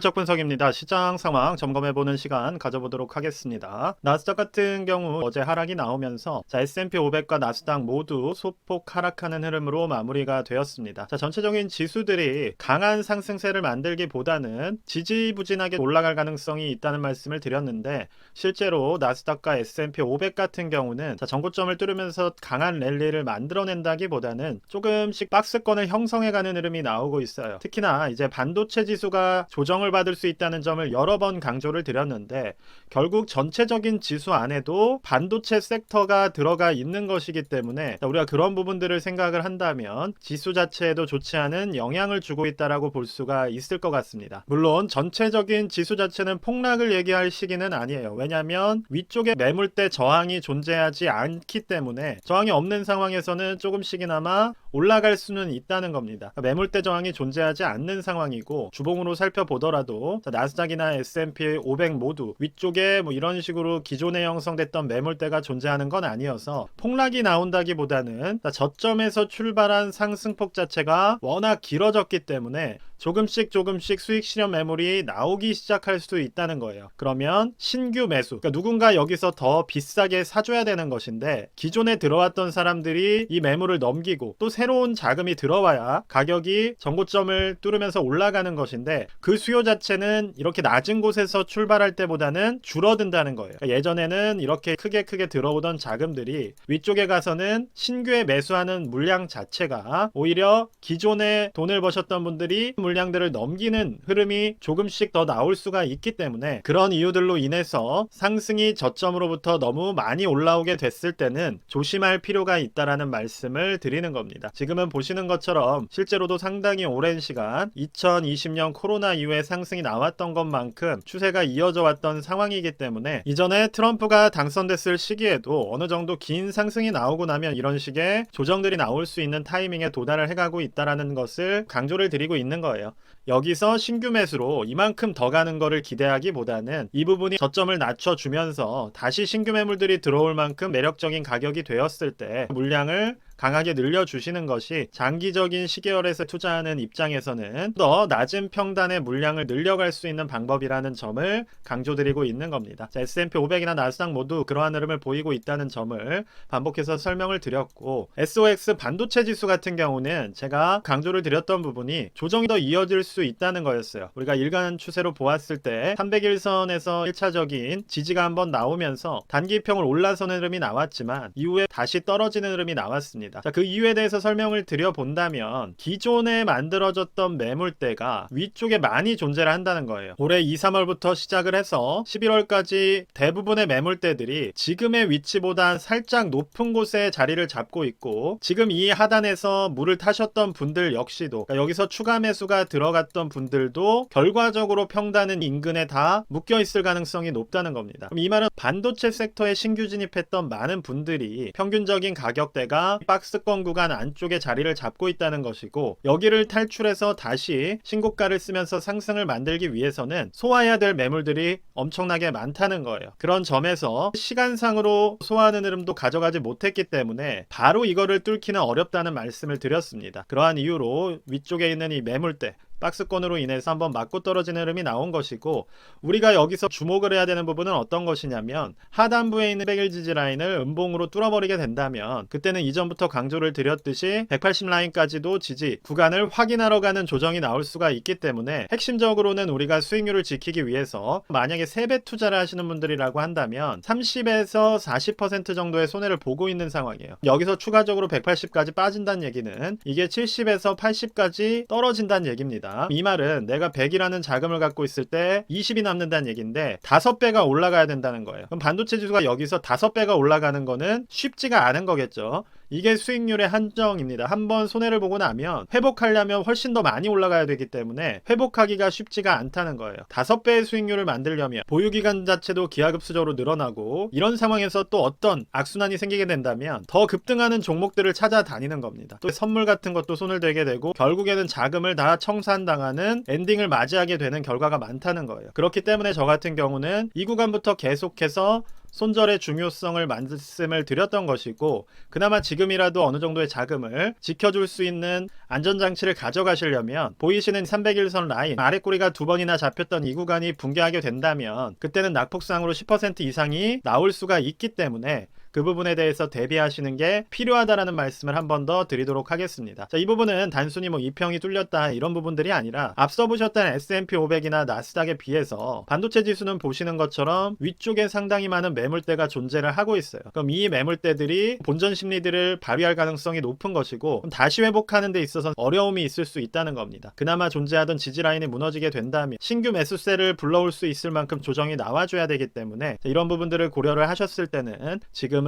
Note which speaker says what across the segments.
Speaker 1: 적 분석입니다. 시장 상황 점검해보는 시간 가져보도록 하겠습니다. 나스닥 같은 경우 어제 하락이 나오면서 S&P 500과 나스닥 모두 소폭 하락하는 흐름으로 마무리가 되었습니다. 전체적인 지수들이 강한 상승세를 만들기보다는 지지부진하게 올라갈 가능성이 있다는 말씀을 드렸는데, 실제로 나스닥과 S&P 500 같은 경우는 전고점을 뚫으면서 강한 랠리를 만들어낸다기보다는 조금씩 박스권을 형성해가는 흐름이 나오고 있어요. 특히나 이제 반도체 지수가 조정을 받을 수 있다는 점을 여러 번 강조를 드렸는데, 결국 전체적인 지수 안에도 반도체 섹터가 들어가 있는 것이기 때문에 우리가 그런 부분들을 생각을 한다면 지수 자체에도 좋지 않은 영향을 주고 있다라고 볼 수가 있을 것 같습니다. 물론 전체적인 지수 자체는 폭락을 얘기할 시기는 아니에요. 왜냐하면 위쪽에 매물대 저항이 존재하지 않기 때문에, 저항이 없는 상황에서는 조금씩이나마 올라갈 수는 있다는 겁니다. 매물대 저항이 존재하지 않는 상황이고, 주봉으로 살펴보더라도 나스닥이나 S&P 500 모두 위쪽에 이런 식으로 기존에 형성됐던 매물대가 존재하는 건 아니어서 폭락이 나온다기보다는 저점에서 출발한 상승폭 자체가 워낙 길어졌기 때문에 조금씩 수익 실현 매물이 나오기 시작할 수 있다는 거예요. 그러면 신규 매수, 그러니까 누군가 여기서 더 비싸게 사줘야 되는 것인데, 기존에 들어왔던 사람들이 이 매물을 넘기고 또 새로운 자금이 들어와야 가격이 전고점을 뚫으면서 올라가는 것인데, 그 수요 자체는 이렇게 낮은 곳에서 출발할 때보다는 줄어든다는 거예요. 그러니까 예전에는 이렇게 크게 들어오던 자금들이 위쪽에 가서는 신규에 매수하는 물량 자체가 오히려 기존에 돈을 버셨던 분들이 물량들을 넘기는 흐름이 조금씩 더 나올 수가 있기 때문에, 그런 이유들로 인해서 상승이 저점으로부터 너무 많이 올라오게 됐을 때는 조심할 필요가 있다라는 말씀을 드리는 겁니다. 지금은 보시는 것처럼 실제로도 상당히 오랜 시간 2020년 코로나 이후에 상승이 나왔던 것만큼 추세가 이어져 왔던 상황이기 때문에, 이전에 트럼프가 당선됐을 시기에도 어느 정도 긴 상승이 나오고 나면 이런 식의 조정들이 나올 수 있는 타이밍에 도달을 해가고 있다라는 것을 강조를 드리고 있는 거예요. 여기서 신규 매수로 이만큼 더 가는 거를 기대하기보다는 이 부분이 저점을 낮춰주면서 다시 신규 매물들이 들어올 만큼 매력적인 가격이 되었을 때 물량을 강하게 늘려주시는 것이 장기적인 시계열에서 투자하는 입장에서는 더 낮은 평단의 물량을 늘려갈 수 있는 방법이라는 점을 강조드리고 있는 겁니다. S&P 500이나 나스닥 모두 그러한 흐름을 보이고 있다는 점을 반복해서 설명을 드렸고, SOX 반도체 지수 같은 경우는 제가 강조를 드렸던 부분이 조정이 더 이어질 수 있다는 거였어요. 우리가 일간 추세로 보았을 때 300일선에서 1차적인 지지가 한번 나오면서 단기평을 올라서는 흐름이 나왔지만 이후에 다시 떨어지는 흐름이 나왔습니다. 그 이유에 대해서 설명을 드려본다면, 기존에 만들어졌던 매물대가 위쪽에 많이 존재를 한다는 거예요. 올해 2, 3월부터 시작을 해서 11월까지 대부분의 매물대들이 지금의 위치보다 살짝 높은 곳에 자리를 잡고 있고, 지금 이 하단에서 물을 타셨던 분들 역시도, 그러니까 여기서 추가 매수가 들어갔던 분들도 결과적으로 평단은 인근에 다 묶여 있을 가능성이 높다는 겁니다. 그럼 이 말은 반도체 섹터에 신규 진입했던 많은 분들이 평균적인 가격대가 박스권 구간 안쪽에 자리를 잡고 있다는 것이고, 여기를 탈출해서 다시 신고가를 쓰면서 상승을 만들기 위해서는 소화해야 될 매물들이 엄청나게 많다는 거예요. 그런 점에서 시간상으로 소화하는 흐름도 가져가지 못했기 때문에 바로 이거를 뚫기는 어렵다는 말씀을 드렸습니다. 그러한 이유로 위쪽에 있는 이 매물대, 박스권으로 인해서 한번 맞고 떨어지는 흐름이 나온 것이고, 우리가 여기서 주목을 해야 되는 부분은 어떤 것이냐면, 하단부에 있는 100일 지지 라인을 음봉으로 뚫어버리게 된다면 그때는 이전부터 강조를 드렸듯이 180 라인까지도 지지 구간을 확인하러 가는 조정이 나올 수가 있기 때문에, 핵심적으로는 우리가 수익률을 지키기 위해서 만약에 3배 투자를 하시는 분들이라고 한다면 30에서 40% 정도의 손해를 보고 있는 상황이에요. 여기서 추가적으로 180까지 빠진다는 얘기는 이게 70에서 80까지 떨어진다는 얘기입니다. 이 말은 내가 100이라는 자금을 갖고 있을 때 20이 남는다는 얘기인데 5배가 올라가야 된다는 거예요. 그럼 반도체 지수가 여기서 5배가 올라가는 거는 쉽지가 않은 거겠죠. 이게 수익률의 한정입니다. 한번 손해를 보고 나면 회복하려면 훨씬 더 많이 올라가야 되기 때문에 회복하기가 쉽지가 않다는 거예요. 5배의 수익률을 만들려면 보유기간 자체도 기하급수적으로 늘어나고, 이런 상황에서 또 어떤 악순환이 생기게 된다면 더 급등하는 종목들을 찾아다니는 겁니다. 또 선물 같은 것도 손을 대게 되고, 결국에는 자금을 다 청산당하는 엔딩을 맞이하게 되는 결과가 많다는 거예요. 그렇기 때문에 저 같은 경우는 이 구간부터 계속해서 손절의 중요성을 말씀을 드렸던 것이고, 그나마 지금이라도 어느 정도의 자금을 지켜줄 수 있는 안전장치를 가져가시려면 보이시는 300일선 라인 아랫꼬리가 2번이나 잡혔던 이 구간이 붕괴하게 된다면 그때는 낙폭상으로 10% 이상이 나올 수가 있기 때문에 그 부분에 대해서 대비하시는 게 필요하다라는 말씀을 한 번 더 드리도록 하겠습니다. 자, 이 부분은 단순히 뭐 이평이 뚫렸다 이런 부분들이 아니라 앞서 보셨던 S&P 500이나 나스닥에 비해서 반도체 지수는 보시는 것처럼 위쪽에 상당히 많은 매물대가 존재를 하고 있어요. 그럼 이 매물대들이 본전 심리들을 발휘할 가능성이 높은 것이고, 다시 회복하는 데 있어서 어려움이 있을 수 있다는 겁니다. 그나마 존재하던 지지라인이 무너지게 된다면 신규 매수세를 불러올 수 있을 만큼 조정이 나와줘야 되기 때문에 이런 부분들을 고려를 하셨을 때는 지금은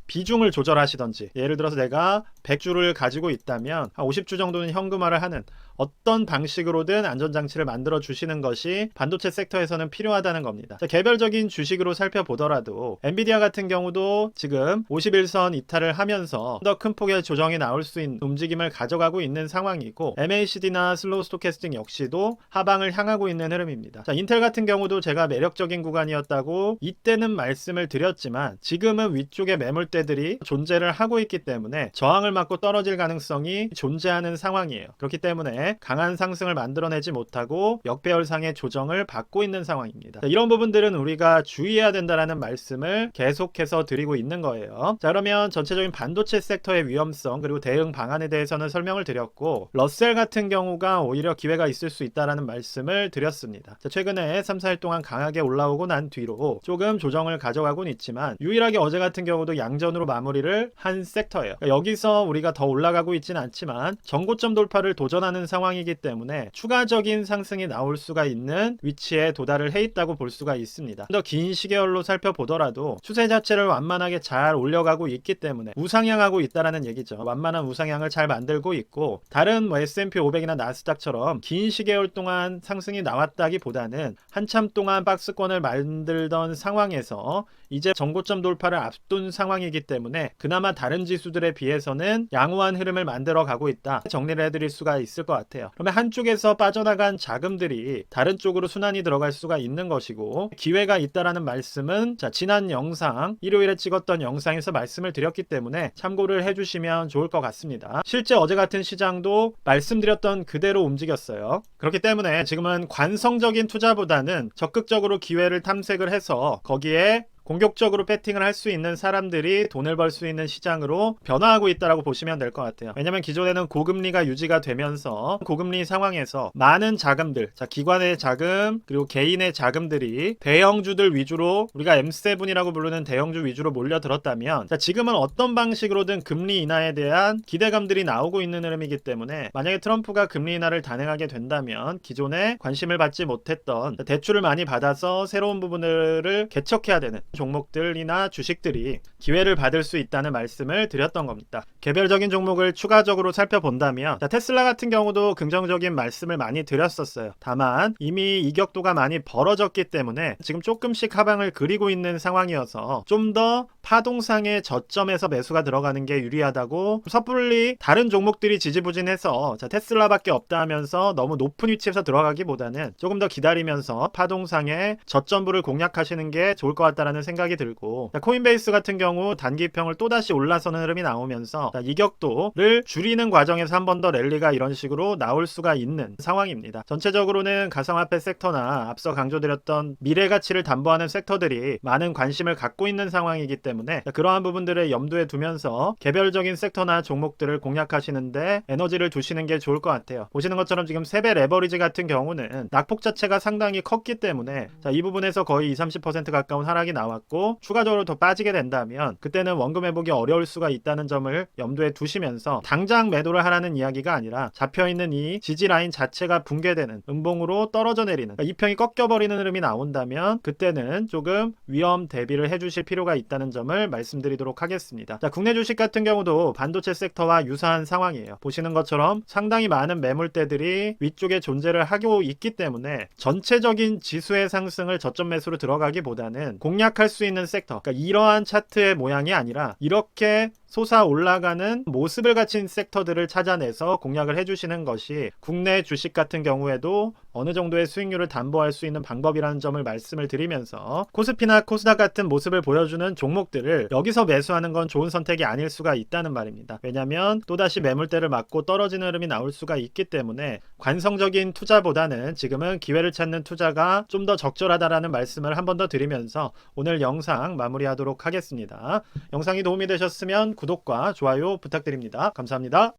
Speaker 1: 비중을 조절하시던지, 예를 들어서 내가 100주를 가지고 있다면 한 50주 정도는 현금화를 하는 어떤 방식으로든 안전장치를 만들어 주시는 것이 반도체 섹터에서는 필요하다는 겁니다. 자, 개별적인 주식으로 살펴보더라도 엔비디아 같은 경우도 지금 51선 이탈을 하면서 더 큰 폭의 조정이 나올 수 있는 움직임을 가져가고 있는 상황이고, MACD나 슬로우 스토캐스팅 역시도 하방을 향하고 있는 흐름입니다. 자, 인텔 같은 경우도 제가 매력적인 구간이었다고 이때는 말씀을 드렸지만 지금은 위쪽에 매물대들이 존재를 하고 있기 때문에 저항을 맞고 떨어질 가능성이 존재하는 상황이에요. 그렇기 때문에 강한 상승을 만들어내지 못하고 역배열상의 조정을 받고 있는 상황입니다. 자, 이런 부분들은 우리가 주의해야 된다라는 말씀을 계속해서 드리고 있는 거예요. 자, 그러면 전체적인 반도체 섹터의 위험성 그리고 대응 방안에 대해서는 설명을 드렸고, 러셀 같은 경우가 오히려 기회가 있을 수 있다라는 말씀을 드렸습니다. 자, 최근에 3, 4일 동안 강하게 올라오고 난 뒤로 조금 조정을 가져가고는 있지만 유일하게 어제 같은 경우도 양전으로 마무리를 한 섹터예요. 그러니까 여기서 우리가 더 올라가고 있지는 않지만 전고점 돌파를 도전하는 상황이기 때문에 추가적인 상승이 나올 수가 있는 위치에 도달을 해 있다고 볼 수가 있습니다. 더 긴 시계열로 살펴보더라도 추세 자체를 완만하게 잘 올려가고 있기 때문에 우상향하고 있다라는 얘기죠. 완만한 우상향을 잘 만들고 있고, 다른 뭐 S&P 500이나 나스닥처럼 긴 시계열 동안 상승이 나왔다기보다는 한참 동안 박스권을 만들던 상황에서 이제 전고점 돌파를 앞둔 상황이기 때문에 그나마 다른 지수들에 비해서는 양호한 흐름을 만들어 가고 있다, 정리를 해드릴 수가 있을 것 같아요. 그러면 한쪽에서 빠져나간 자금들이 다른 쪽으로 순환이 들어갈 수가 있는 것이고, 기회가 있다라는 말씀은 자, 지난 영상 일요일에 찍었던 영상에서 말씀을 드렸기 때문에 참고를 해주시면 좋을 것 같습니다. 실제 어제 같은 시장도 말씀드렸던 그대로 움직였어요. 그렇기 때문에 지금은 관성적인 투자보다는 적극적으로 기회를 탐색을 해서 거기에 공격적으로 배팅을 할 수 있는 사람들이 돈을 벌 수 있는 시장으로 변화하고 있다고 보시면 될 것 같아요. 왜냐면 기존에는 고금리가 유지가 되면서 고금리 상황에서 많은 자금들, 자, 기관의 자금 그리고 개인의 자금들이 대형주들 위주로, 우리가 M7이라고 부르는 대형주 위주로 몰려들었다면, 자, 지금은 어떤 방식으로든 금리 인하에 대한 기대감들이 나오고 있는 흐름이기 때문에 만약에 트럼프가 금리 인하를 단행하게 된다면 기존에 관심을 받지 못했던, 대출을 많이 받아서 새로운 부분들을 개척해야 되는 종목들이나 주식들이 기회를 받을 수 있다는 말씀을 드렸던 겁니다. 개별적인 종목을 추가적으로 살펴본다면, 자, 테슬라 같은 경우도 긍정적인 말씀을 많이 드렸었어요. 다만 이미 이격도가 많이 벌어졌기 때문에 지금 조금씩 하방을 그리고 있는 상황이어서 좀 더 파동상의 저점에서 매수가 들어가는 게 유리하다고, 섣불리 다른 종목들이 지지부진해서 자, 테슬라밖에 없다 하면서 너무 높은 위치에서 들어가기보다는 조금 더 기다리면서 파동상의 저점부를 공략하시는 게 좋을 것 같다라는 생각이 들고, 자, 코인베이스 같은 경우 단기평을 또다시 올라서는 흐름이 나오면서 자, 이격도를 줄이는 과정에서 한 번 더 랠리가 이런 식으로 나올 수가 있는 상황입니다. 전체적으로는 가상화폐 섹터나 앞서 강조드렸던 미래가치를 담보하는 섹터들이 많은 관심을 갖고 있는 상황이기 때문에 자, 그러한 부분들을 염두에 두면서 개별적인 sek터나 종목들을 공략하시는데 에너지를 두시는 게 좋을 것 같아요. 보시는 것처럼 지금 세배 레버리지 같은 경우는 낙폭 자체가 상당히 컸기 때문에 자, 이 부분에서 거의 20-30% 가까운 하락이 나왔고, 추가적으로 더 빠지게 된다면 그때는 원금 회복이 어려울 수가 있다는 점을 염두에 두시면서 당장 매도를 하라는 이야기가 아니라 잡혀있는 이 지지라인 자체가 붕괴되는 음봉으로 떨어져 내리는, 그러니까 이평이 꺾여버리는 흐름이 나온다면 그때는 조금 위험 대비를 해주실 필요가 있다는 점을 말씀드리도록 하겠습니다. 자, 국내 주식 같은 경우도 반도체 섹터와 유사한 상황이에요. 보시는 것처럼 상당히 많은 매물대들이 위쪽에 존재를 하고 있기 때문에 전체적인 지수의 상승을 저점 매수로 들어가기보다는 공략할 수 있는 섹터, 그러니까 이러한 차트의 모양이 아니라 이렇게 솟아 올라가는 모습을 갖춘 섹터들을 찾아내서 공략을 해주시는 것이 국내 주식 같은 경우에도 어느 정도의 수익률을 담보할 수 있는 방법이라는 점을 말씀을 드리면서 코스피나 코스닥 같은 모습을 보여주는 종목들을 여기서 매수하는 건 좋은 선택이 아닐 수가 있다는 말입니다. 왜냐하면 또다시 매물대를 맞고 떨어지는 흐름이 나올 수가 있기 때문에 관성적인 투자보다는 지금은 기회를 찾는 투자가 좀 더 적절하다라는 말씀을 한 번 더 드리면서 오늘 영상 마무리하도록 하겠습니다. 영상이 도움이 되셨으면 구독과 좋아요 부탁드립니다. 감사합니다.